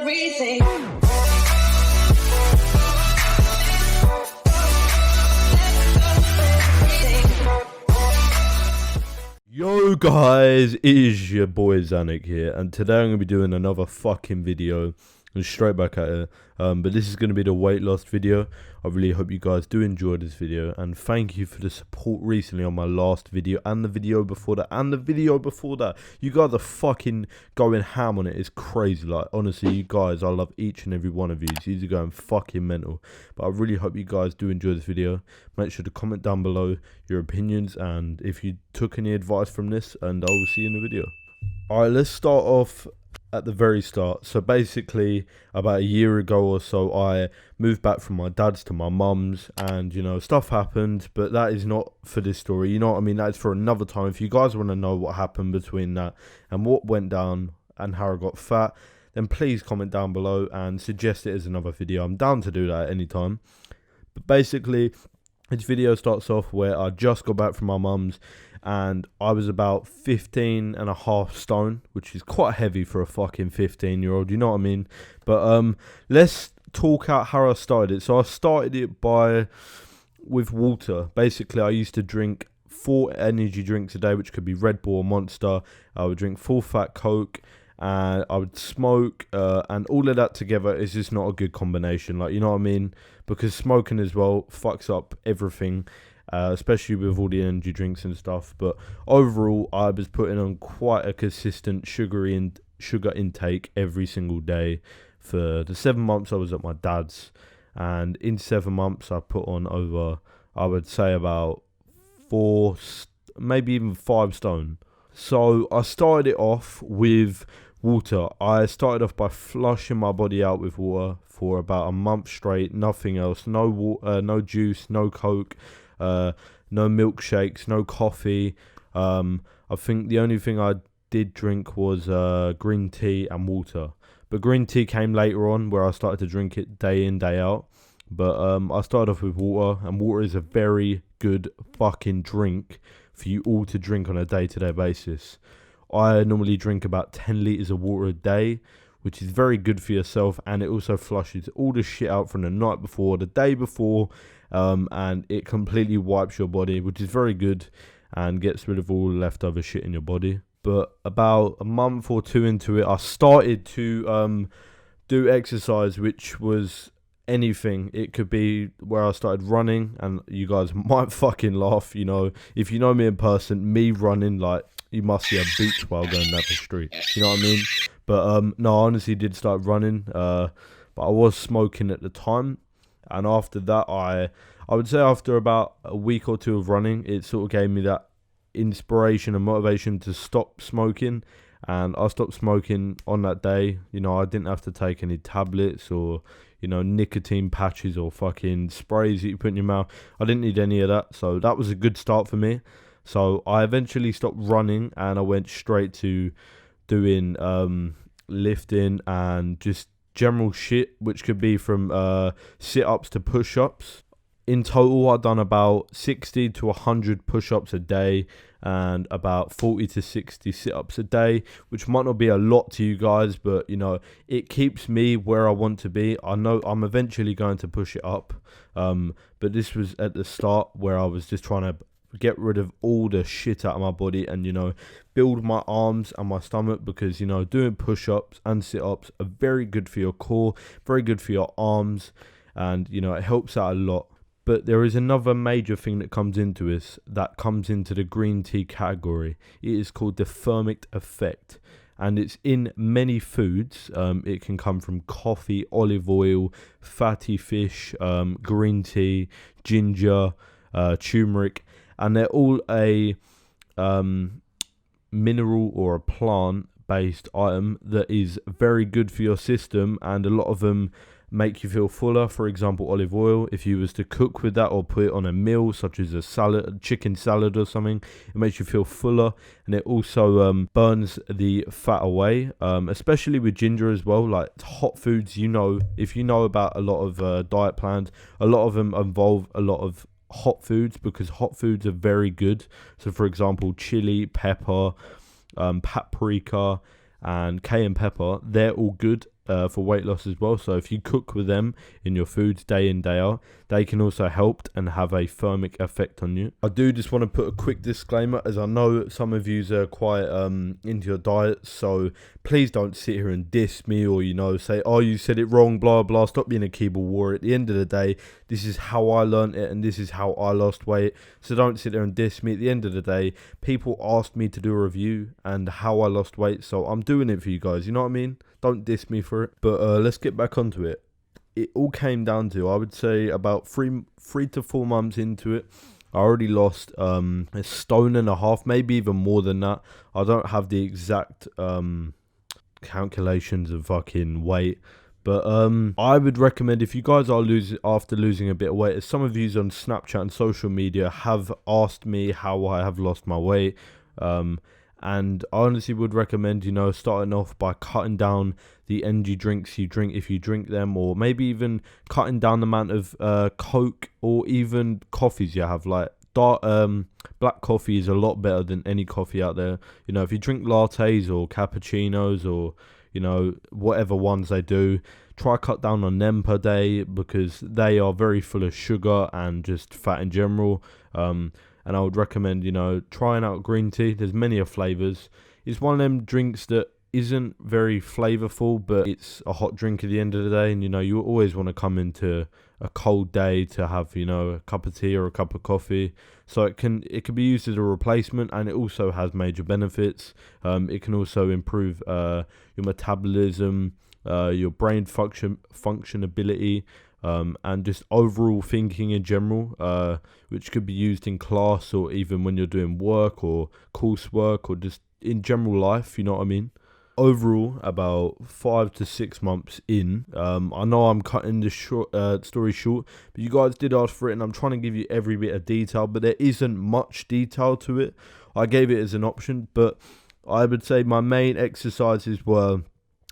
everything. Yo guys, it is your boy 𝗬𝗕𝗢 here, and today I'm going to be doing another fucking video, and straight back at it. But this is going to be the weight loss video. I really hope you guys do enjoy this video, and thank you for the support recently on my last video, and the video before that, and the video before that. You guys are fucking going ham on it. It's crazy. Like, honestly, you guys, I love each and every one of you. These are going fucking mental. But I really hope you guys do enjoy this video. Make sure to comment down below your opinions, and if you took any advice from this, and I will see you in the video. Alright, let's start off at the very start. So basically, about a year ago or so, I moved back from my dad's to my mum's, and you know, stuff happened, but that is not for this story, you know what I mean? That's for another time. If you guys want to know what happened between that and what went down and how I got fat, then please comment down below and suggest it as another video. I'm down to do that at any time. But basically, this video starts off where I just got back from my mum's, and I was about 15.5 stone, which is quite heavy for a fucking 15-year-old, you know what I mean? But let's talk out how I started it. So I started it with water. Basically, I used to drink 4 energy drinks a day, which could be Red Bull or Monster. I would drink full fat Coke, and I would smoke, and all of that together is just not a good combination, like, you know what I mean? Because smoking as well fucks up everything, especially with all the energy drinks and stuff. But overall, I was putting on quite a consistent sugar intake every single day for the 7 months I was at my dad's, and in 7 months I put on over, I would say, about 4, maybe even 5 stone. So I started it off with water. I started off by flushing my body out with water for about a month straight. Nothing else. No water, no juice, no Coke, no milkshakes, no coffee. I think the only thing I did drink was green tea and water. But green tea came later on, where I started to drink it day in, day out. But I started off with water, and water is a very good fucking drink for you all to drink on a day-to-day basis. I normally drink about 10 litres of water a day, which is very good for yourself, and it also flushes all the shit out from the night before, the day before, and it completely wipes your body, which is very good, and gets rid of all the leftover shit in your body. But about a month or 2 into it, I started to do exercise, which was anything. It could be where I started running, and you guys might fucking laugh, you know, if you know me in person, me running, like, you must see a beach while going down the street, you know what I mean? But no, I honestly did start running, but I was smoking at the time. And after that, I would say after about a week or 2 of running, it sort of gave me that inspiration and motivation to stop smoking. And I stopped smoking on that day. You know, I didn't have to take any tablets or, you know, nicotine patches or fucking sprays that you put in your mouth. I didn't need any of that. So that was a good start for me. So I eventually stopped running, and I went straight to doing lifting and just general shit, which could be from sit-ups to push-ups. In total, I've done about 60 to 100 push-ups a day and about 40 to 60 sit-ups a day, which might not be a lot to you guys, but, you know, it keeps me where I want to be. I know I'm eventually going to push it up, but this was at the start where I was just trying to get rid of all the shit out of my body and, you know, build my arms and my stomach, because, you know, doing push-ups and sit-ups are very good for your core, very good for your arms, and, you know, it helps out a lot. But there is another major thing that comes into this, that comes into the green tea category. It is called the 𝗵𝗃, and it's in many foods. It can come from coffee, olive oil, fatty fish, green tea, ginger, turmeric, and they're all a mineral or a plant-based item that is very good for your system, and a lot of them make you feel fuller. For example, olive oil, if you was to cook with that or put it on a meal such as a salad, chicken salad or something, it makes you feel fuller, and it also burns the fat away, especially with ginger as well. Like hot foods, you know, if you know about a lot of diet plans, a lot of them involve a lot of hot foods, because hot foods are very good. So for example, chili, pepper, paprika and cayenne pepper, they're all good for weight loss as well. So if you cook with them in your foods day in, day out, they can also help and have a thermic effect on you. I do just want to put a quick disclaimer, as I know some of you are quite into your diet, so please don't sit here and diss me or, you know, say, oh, you said it wrong, blah blah. Stop being a keyboard warrior. At the end of the day, this is how I learned it and this is how I lost weight, so don't sit there and diss me. At the end of the day, people asked me to do a review and how I lost weight, so I'm doing it for you guys, you know what I mean? Don't diss me for it. But let's get back onto it. It all came down to, I would say, about three to 4 months into it, I already lost a 1.5 stone, maybe even more than that. I don't have the exact calculations of fucking weight, but I would recommend, if you guys are after losing a bit of weight, as some of you on Snapchat and social media have asked me how I have lost my weight, and I honestly would recommend, you know, starting off by cutting down the energy drinks you drink, if you drink them, or maybe even cutting down the amount of Coke or even coffees you have. Like black coffee is a lot better than any coffee out there. You know, if you drink lattes or cappuccinos or, you know, whatever ones they do, try cut down on them per day, because they are very full of sugar and just fat in general. And I would recommend, you know, trying out green tea. There's many flavors. It's one of them drinks that isn't very flavorful, but it's a hot drink at the end of the day. And, you know, you always want to come into a cold day to have, you know, a cup of tea or a cup of coffee. So it can be used as a replacement, and it also has major benefits. It can also improve your metabolism, your brain functionability, and just overall thinking in general, which could be used in class or even when you're doing work or coursework or just in general life, you know what I mean? Overall, about 5 to 6 months in, I know I'm cutting the story short, but you guys did ask for it, and I'm trying to give you every bit of detail, but there isn't much detail to it. I gave it as an option, but I would say my main exercises were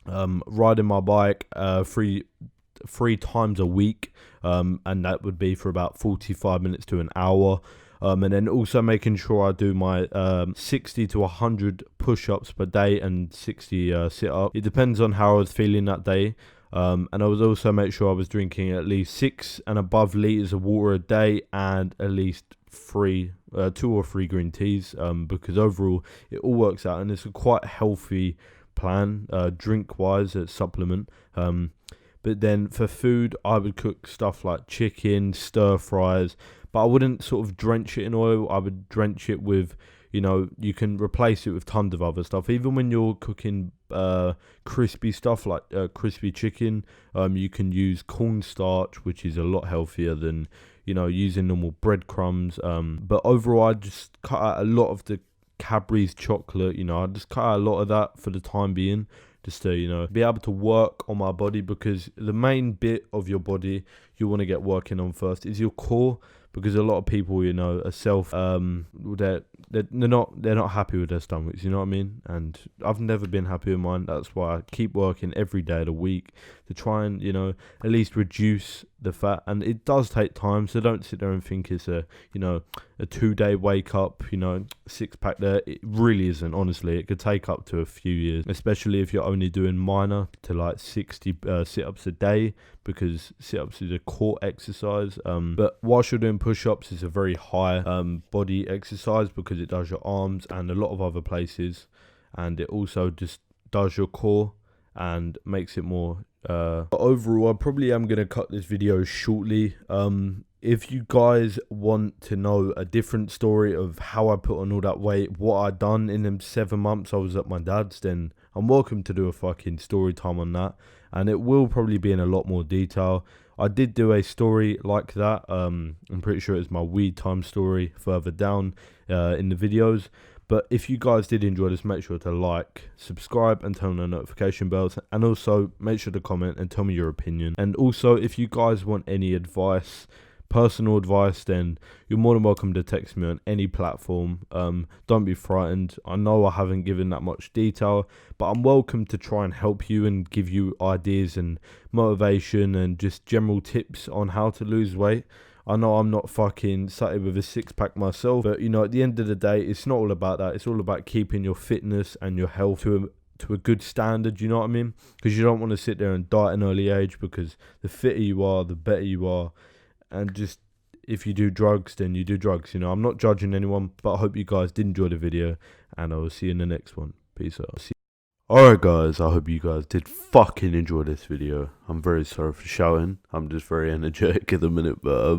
riding my bike three times a week, and that would be for about 45 minutes to an hour. And then also making sure I do my 60 to 100 push-ups per day and 60 sit-ups. It depends on how I was feeling that day. And I would also make sure I was drinking at least 6 and above liters of water a day, and at least 2 or 3 green teas, because overall it all works out, and it's a quite healthy plan, drink-wise, supplement. But then for food, I would cook stuff like chicken, stir fries, but I wouldn't sort of drench it in oil. I would drench it with, you know, you can replace it with tons of other stuff. Even when you're cooking crispy stuff like crispy chicken, you can use cornstarch, which is a lot healthier than, you know, using normal breadcrumbs. But overall, I just cut out a lot of the Cadbury's chocolate. You know, I just cut out a lot of that for the time being, just to, you know, be able to work on my body, because the main bit of your body you want to get working on first is your core, because a lot of people, you know, are they're not happy with their stomachs, you know what I mean? And I've never been happy with mine. That's why I keep working every day of the week to try and, you know, at least reduce the fat. And it does take time, so don't sit there and think it's a, you know, a 2-day wake up, you know, 6-pack there. It really isn't, honestly. It could take up to a few years, especially if you're only doing minor to like 60 sit-ups a day, because sit-ups is a core exercise. But whilst you're doing push-ups, it's a very high body exercise, because it does your arms and a lot of other places, and it also just does your core and makes it more but overall, I probably am going to cut this video shortly. If you guys want to know a different story of how I put on all that weight, what I done in them 7 months I was at my dad's, then I'm welcome to do a fucking story time on that, and it will probably be in a lot more detail. I did do a story like that. I'm pretty sure it's my weed time story further down in the videos. But if you guys did enjoy this, make sure to like, subscribe, and turn on the notification bells. And also make sure to comment and tell me your opinion. And also, if you guys want any advice, personal advice, then you're more than welcome to text me on any platform. Don't be frightened. I know I haven't given that much detail, but I'm welcome to try and help you and give you ideas and motivation and just general tips on how to lose weight. I know I'm not fucking sat with a 6-pack myself, but, you know, at the end of the day, it's not all about that. It's all about keeping your fitness and your health to to a good standard, you know what I mean? Because you don't want to sit there and die at an early age, because the fitter you are, the better you are. And just, if you do drugs, then you do drugs, you know. I'm not judging anyone, but I hope you guys did enjoy the video, and I will see you in the next one. Peace out. Alright guys, I hope you guys did fucking enjoy this video. I'm very sorry for shouting, I'm just very energetic at the minute, but I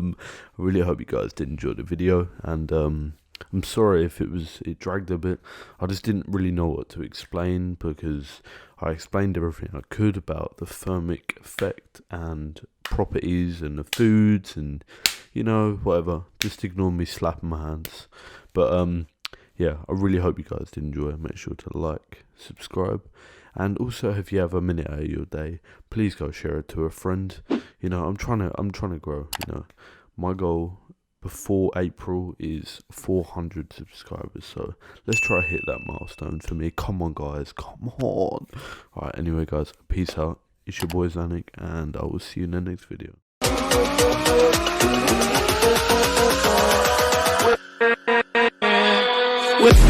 really hope you guys did enjoy the video, and I'm sorry if it dragged a bit. I just didn't really know what to explain, because I explained everything I could about the thermic effect and properties and the foods and, you know, whatever. Just ignore me slapping my hands. But yeah, I really hope you guys did enjoy. Make sure to like, subscribe, and also if you have a minute out of your day, please go share it to a friend. You know, I'm trying to grow. You know, my goal before April is 400 subscribers, so let's try to hit that milestone for me. Come on guys, come on. Alright, anyway guys, peace out. It's your boy 𝗁𝗍𝗫, and I will see you in the next video. With